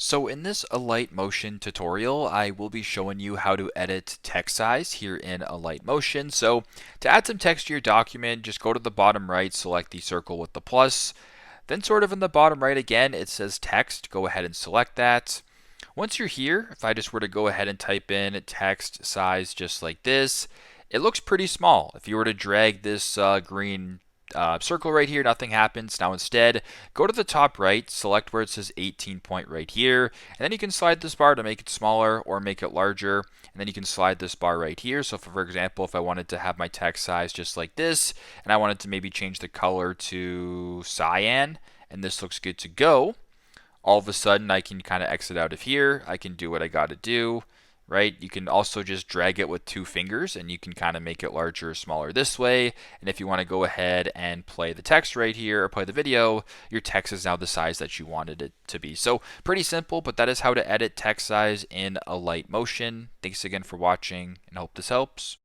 So in this Alight Motion tutorial, I will be showing you how to edit text size here in Alight Motion. So to add some text to your document, just go to the bottom right, select the circle with the plus. Then sort of in the bottom right again, it says text. Go ahead and select that. Once you're here, if I just were to go ahead and type in text size just like this, it looks pretty small. If you were to drag this green circle right here, nothing happens. Now instead, go to the top right, select where it says 18 point right here, and then you can slide this bar to make it smaller or make it larger, and then you can slide this bar right here. So for example, if I wanted to have my text size just like this, and I wanted to maybe change the color to cyan, and this looks good to go, all of a sudden I can kind of exit out of here. I can do what I got to do, right? You can also just drag it with two fingers and you can kind of make it larger or smaller this way. And if you want to go ahead and play the text right here or play the video, your text is now the size that you wanted it to be. So pretty simple, but that is how to edit text size in Alight Motion. Thanks again for watching and I hope this helps.